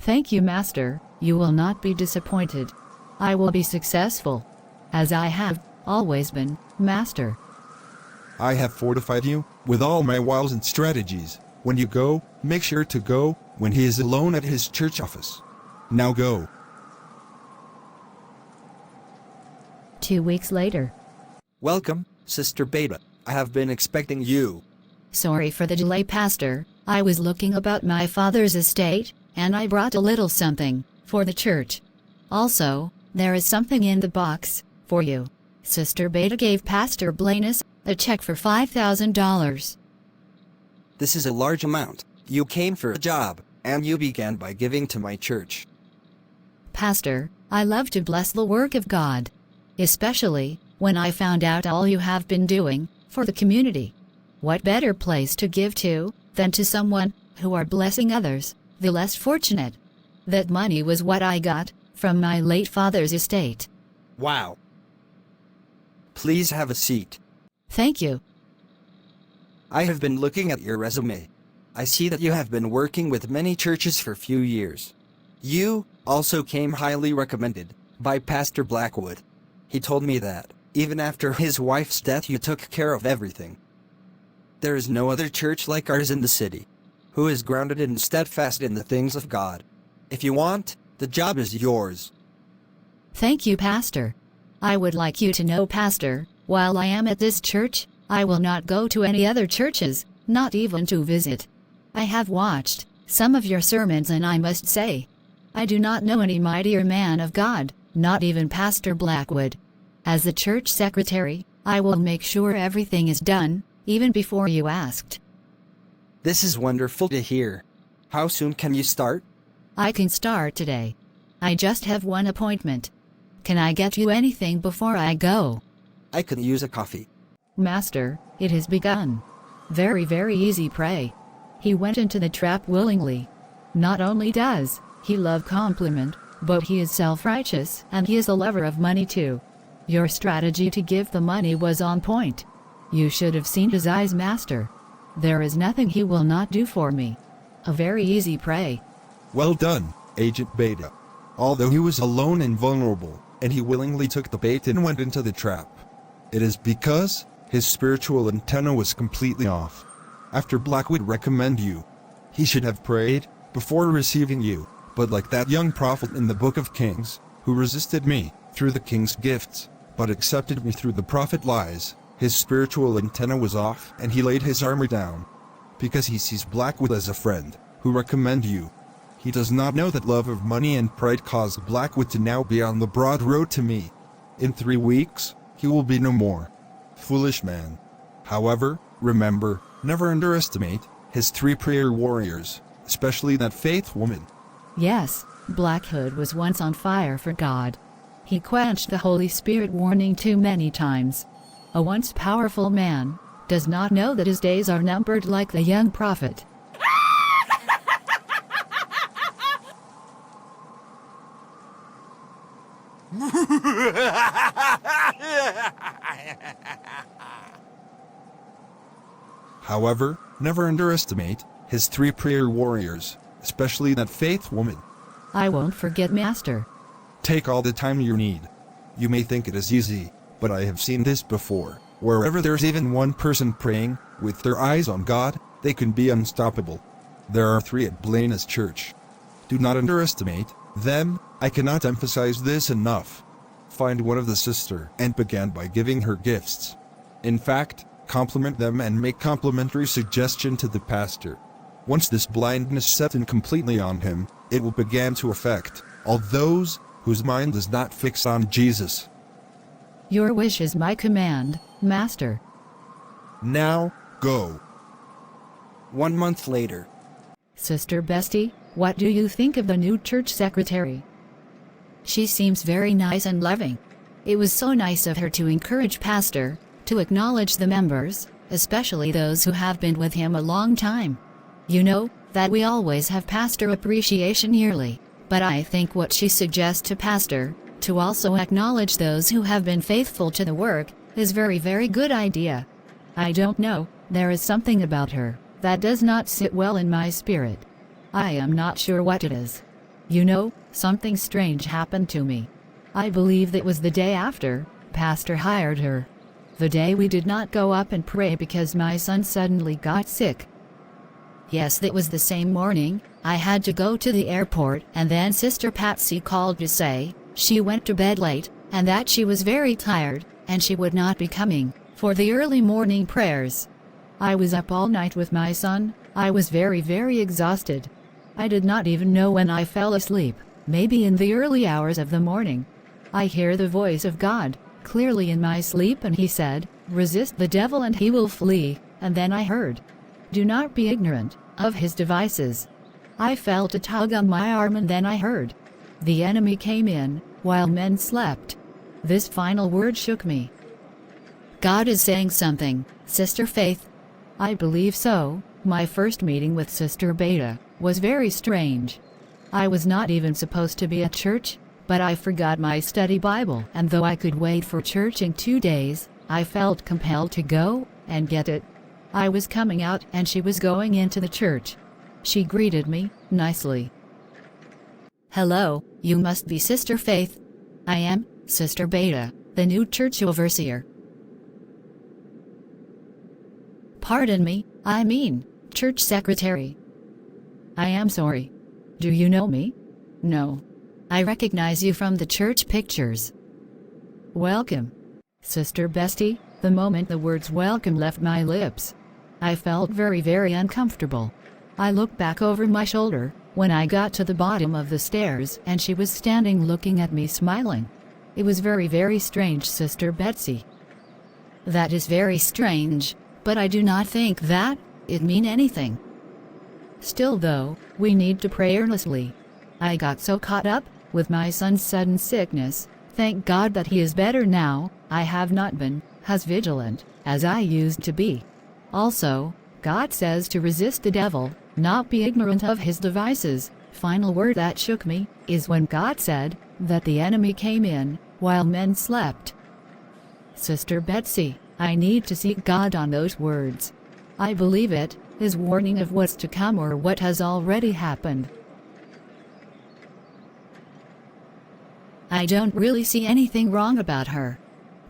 Thank you, Master. You will not be disappointed. I will be successful, as I have always been, Master. I have fortified you with all my wiles and strategies. When you go, make sure to go when he is alone at his church office. Now go. 2 weeks later. Welcome, Sister Beta. I have been expecting you. Sorry for the delay, Pastor. I was looking about my father's estate, and I brought a little something for the church. Also, there is something in the box for you. Sister Beta gave Pastor Blanus a check for $5,000. This is a large amount. You came for a job, and you began by giving to my church. Pastor, I love to bless the work of God, especially when I found out all you have been doing for the community. What better place to give to than to someone who are blessing others, the less fortunate? That money was what I got from my late father's estate. Wow. Please have a seat. Thank you. I have been looking at your resume. I see that you have been working with many churches for a few years. You also came highly recommended by Pastor Blackwood. He told me that, even after his wife's death, you took care of everything. There is no other church like ours in the city, who is grounded and steadfast in the things of God. If you want, the job is yours. Thank you, Pastor. I would like you to know, Pastor, while I am at this church, I will not go to any other churches, not even to visit. I have watched some of your sermons, and I must say, I do not know any mightier man of God, not even Pastor Blackwood. As the church secretary, I will make sure everything is done, even before you asked. This is wonderful to hear. How soon can you start? I can start today. I just have one appointment. Can I get you anything before I go? I could use a coffee. Master, it has begun. Very, very easy, pray. He went into the trap willingly. Not only does he love compliment, but he is self-righteous, and he is a lover of money too. Your strategy to give the money was on point. You should have seen his eyes, Master. There is nothing he will not do for me. A very easy pray. Well done, Agent Beta. Although he was alone and vulnerable, and he willingly took the bait and went into the trap, it is because his spiritual antenna was completely off. After Blackwood recommended you, he should have prayed before receiving you, but like that young prophet in the Book of Kings, who resisted me through the king's gifts, but accepted me through the prophet lies, his spiritual antenna was off, and he laid his armor down. Because he sees Blackwood as a friend who recommended you. He does not know that love of money and pride caused Blackwood to now be on the broad road to me. In 3 weeks, he will be no more. Foolish man. However, remember, never underestimate his 3 prayer warriors, especially that faith woman. Yes, Blackwood was once on fire for God. He quenched the Holy Spirit warning too many times. A once powerful man does not know that his days are numbered like the young prophet. However, never underestimate his 3 prayer warriors, especially that faith woman. I won't forget, Master. Take all the time you need. You may think it is easy, but I have seen this before. Wherever there's even one person praying, with their eyes on God, they can be unstoppable. There are 3 at Blanus Church. Do not underestimate them. I cannot emphasize this enough. Find one of the sister and begin by giving her gifts. In fact, compliment them and make complimentary suggestion to the pastor. Once this blindness set in completely on him, it will begin to affect all those whose mind is not fixed on Jesus. Your wish is my command, Master. Now, go. 1 month later. Sister Bestie, what do you think of the new church secretary? She seems very nice and loving. It was so nice of her to encourage Pastor to acknowledge the members, especially those who have been with him a long time. You know that we always have Pastor Appreciation yearly, but I think what she suggests to Pastor, to also acknowledge those who have been faithful to the work, is very, very good idea. I don't know, there is something about her that does not sit well in my spirit. I am not sure what it is. You know, something strange happened to me. I believe that was the day after Pastor hired her. The day we did not go up and pray because my son suddenly got sick. Yes, that was the same morning. I had to go to the airport, and then Sister Patsy called to say she went to bed late and that she was very tired and she would not be coming for the early morning prayers. I was up all night with my son. I was very, very exhausted. I did not even know when I fell asleep, maybe in the early hours of the morning. I hear the voice of God clearly in my sleep, and he said, "Resist the devil and he will flee." And then I heard, "Do not be ignorant of his devices." I felt a tug on my arm, and then I heard, "The enemy came in while men slept." This final word shook me. God is saying something, Sister Faith. I believe so. My first meeting with Sister Beta was very strange. I was not even supposed to be at church, but I forgot my study Bible, and though I could wait for church in 2 days, I felt compelled to go and get it. I was coming out and she was going into the church. She greeted me nicely. "Hello, you must be Sister Faith." "I am, Sister Beta, the new church overseer." "Pardon me, I mean, church secretary." "I am sorry. Do you know me?" "No. I recognize you from the church pictures." "Welcome, Sister Bestie." The moment the words welcome left my lips, I felt very, very uncomfortable. I looked back over my shoulder when I got to the bottom of the stairs, and she was standing looking at me smiling. It was very, very strange, Sister Betsy. "That is very strange, but I do not think that it mean anything. Still though, we need to pray earnestly. I got so caught up with my son's sudden sickness. Thank God that he is better now. I have not been as vigilant as I used to be. Also, God says to resist the devil, not be ignorant of his devices." Final word that shook me is when God said that the enemy came in while men slept. Sister Betsy, I need to seek God on those words. I believe it is warning of what's to come or what has already happened. I don't really see anything wrong about her.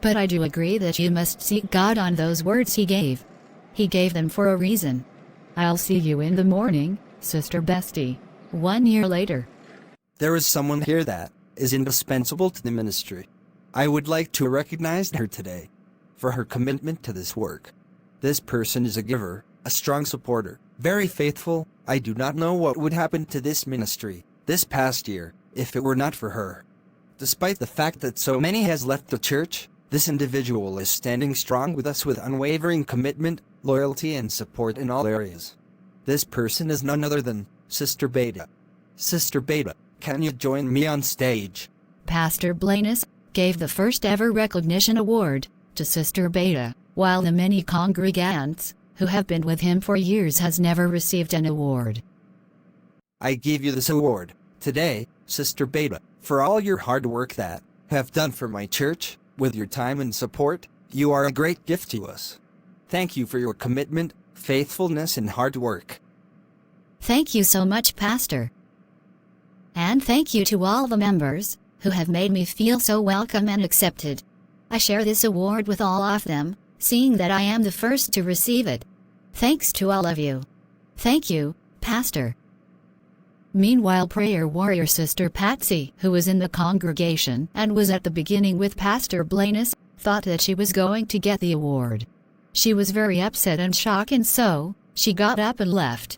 But I do agree that you must seek God on those words he gave. He gave them for a reason. I'll see you in the morning, Sister Bestie. 1 year later. There is someone here that is indispensable to the ministry. I would like to recognize her today for her commitment to this work. This person is a giver, a strong supporter, very faithful. I do not know what would happen to this ministry this past year if it were not for her. Despite the fact that so many has left the church, this individual is standing strong with us with unwavering commitment, loyalty, and support in all areas. This person is none other than Sister Beta. Sister Beta, can you join me on stage? Pastor Blanus gave the first ever recognition award to Sister Beta, while the many congregants who have been with him for years has never received an award. I give you this award today, Sister Beta, for all your hard work that have done for my church. With your time and support, you are a great gift to us. Thank you for your commitment, faithfulness, and hard work. Thank you so much, Pastor. And thank you to all the members who have made me feel so welcome and accepted. I share this award with all of them, seeing that I am the first to receive it. Thanks to all of you. Thank you, Pastor. Meanwhile, prayer warrior Sister Patsy, who was in the congregation and was at the beginning with Pastor Blanus, thought that she was going to get the award. She was very upset and shocked, and so she got up and left.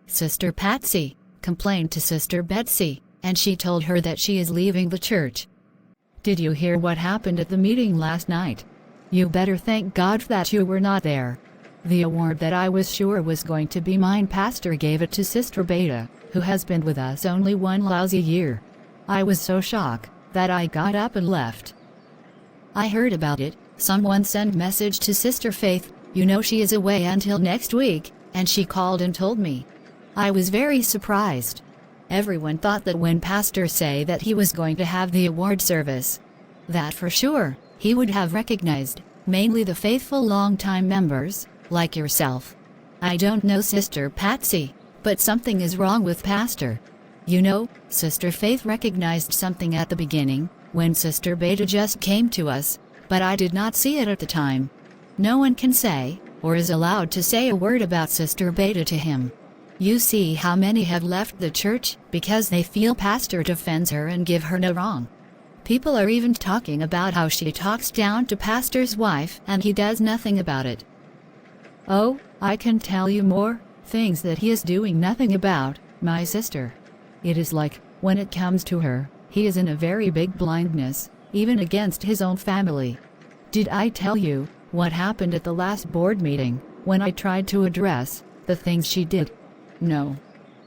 Sister Patsy complained to Sister Betsy, and she told her that she is leaving the church. Did you hear what happened at the meeting last night? You better thank God that you were not there. The award that I was sure was going to be mine, Pastor gave it to Sister Beta, who has been with us only 1 lousy year. I was so shocked that I got up and left. I heard about it. Someone sent message to Sister Faith, you know she is away until next week, and she called and told me. I was very surprised. Everyone thought that when Pastor say that he was going to have the award service, that for sure, he would have recognized, mainly the faithful long-time members, like yourself. I don't know Sister Patsy, But something is wrong with Pastor. You know, Sister Faith recognized something at the beginning, when Sister Beta just came to us, but I did not see it at the time. No one can say, or is allowed to say a word about Sister Beta to him. You see how many have left the church because they feel Pastor defends her and give her no wrong. People are even talking about how she talks down to Pastor's wife and he does nothing about it. Oh, I can tell you more things that he is doing nothing about, my sister. It is like, when it comes to her, he is in a very big blindness, even against his own family. Did I tell you what happened at the last board meeting, when I tried to address the things she did? No.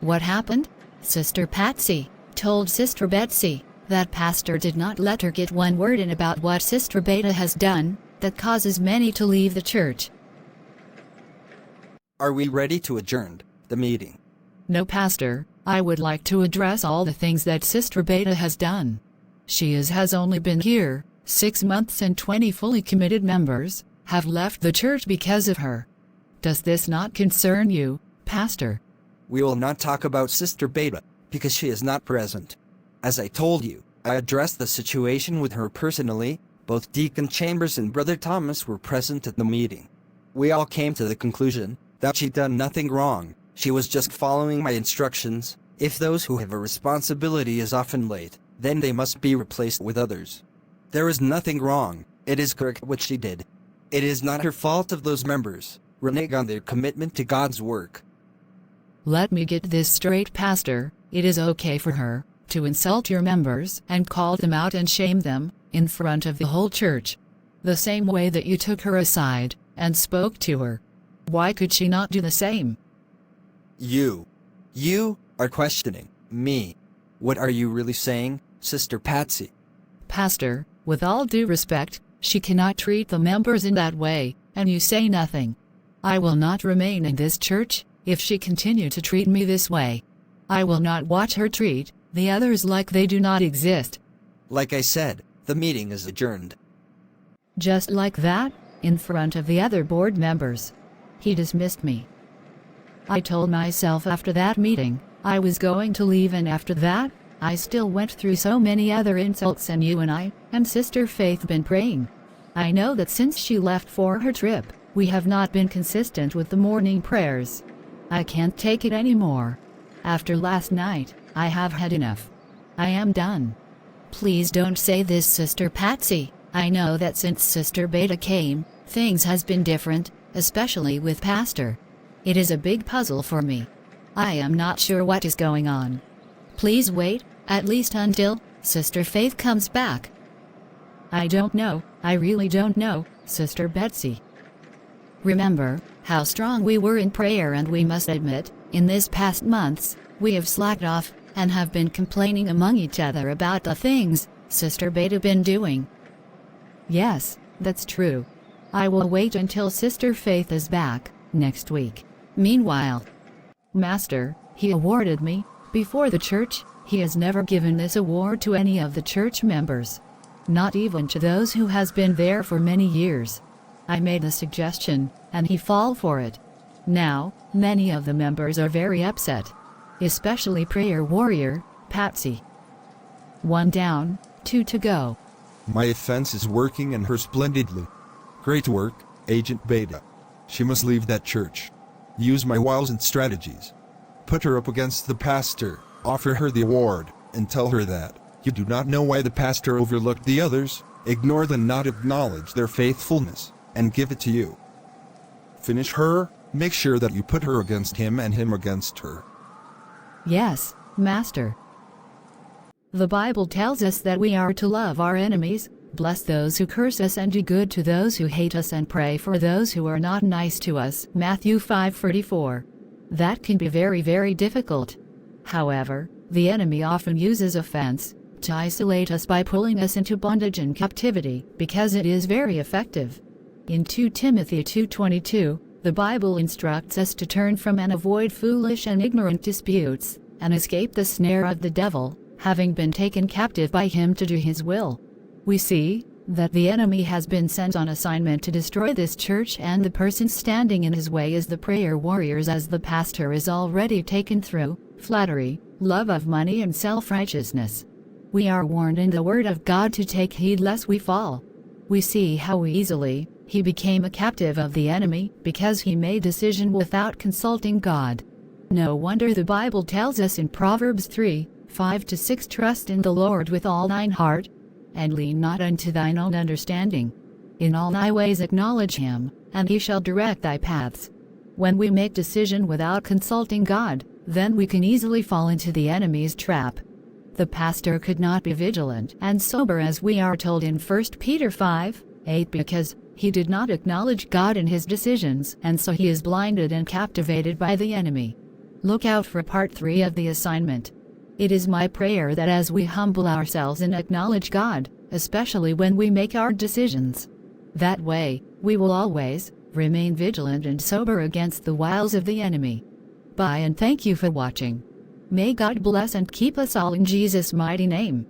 What happened? Sister Patsy told Sister Betsy that Pastor did not let her get one word in about what Sister Beta has done, that causes many to leave the church. Are we ready to adjourn the meeting? No, Pastor, I would like to address all the things that Sister Beta has done. She has only been here 6 months and 20 fully committed members have left the church because of her. Does this not concern you, Pastor? We will not talk about Sister Beta, because she is not present. As I told you, I addressed the situation with her personally. Both Deacon Chambers and Brother Thomas were present at the meeting. We all came to the conclusion that she'd done nothing wrong. She was just following my instructions. If those who have a responsibility is often late, then they must be replaced with others. There is nothing wrong. It is correct what she did. It is not her fault if those members renege on their commitment to God's work. Let me get this straight, Pastor. It is okay for her to insult your members and call them out and shame them in front of the whole church, the same way that you took her aside and spoke to her. Why could she not do the same? You are questioning me. What are you really saying, Sister Patsy? Pastor, with all due respect, she cannot treat the members in that way, and you say nothing. I will not remain in this church if she continue to treat me this way. I will not watch her treat the others like they do not exist. Like I said, the meeting is adjourned. Just like that, in front of the other board members. He dismissed me. I told myself after that meeting I was going to leave, and after that, I still went through so many other insults, and you and I and Sister Faith been praying. I know that since she left for her trip, we have not been consistent with the morning prayers. I can't take it anymore. After last night, I have had enough. I am done. Please don't say this, Sister Patsy. I know that since Sister Beta came, things has been different, especially with Pastor. It is a big puzzle for me. I am not sure what is going on. Please wait, at least until Sister Faith comes back. I don't know, I really don't know, Sister Betsy. Remember how strong we were in prayer, and we must admit, in this past months, we have slacked off, and have been complaining among each other about the things Sister Beta been doing. Yes, that's true. I will wait until Sister Faith is back next week. Meanwhile, Master, he awarded me, before the church, he has never given this award to any of the church members. Not even to those who has been there for many years. I made a suggestion, and he fall for it. Now, many of the members are very upset. Especially prayer warrior, Patsy. 1 down, 2 to go. My offense is working in her splendidly. Great work, Agent Beta. She must leave that church. Use my wiles and strategies. Put her up against the pastor, offer her the award, and tell her that you do not know why the pastor overlooked the others, ignore them, not acknowledge their faithfulness, and give it to you. Finish her, make sure that you put her against him and him against her. Yes, Master. The Bible tells us that we are to love our enemies, bless those who curse us, and do good to those who hate us, and pray for those who are not nice to us. Matthew 5:34. That can be very, very difficult. However, the enemy often uses offense to isolate us by pulling us into bondage and captivity, because it is very effective. In 2 Timothy 2:22, the Bible instructs us to turn from and avoid foolish and ignorant disputes, and escape the snare of the devil, having been taken captive by him to do his will. We see that the enemy has been sent on assignment to destroy this church, and the person standing in his way is the prayer warriors, as the pastor is already taken through flattery, love of money, and self-righteousness. We are warned in the Word of God to take heed lest we fall. We see how easily he became a captive of the enemy because he made decision without consulting God. No wonder the Bible tells us in Proverbs 3:5-6, trust in the Lord with all thine heart, and lean not unto thine own understanding. In all thy ways acknowledge him, and he shall direct thy paths. When we make decision without consulting God, then we can easily fall into the enemy's trap. The pastor could not be vigilant and sober, as we are told in 1 Peter 5:8, because he did not acknowledge God in his decisions, and so he is blinded and captivated by the enemy. Look out for part 3 of the assignment. It is my prayer that as we humble ourselves and acknowledge God, especially when we make our decisions, that way, we will always remain vigilant and sober against the wiles of the enemy. Bye, and thank you for watching. May God bless and keep us all in Jesus' mighty name.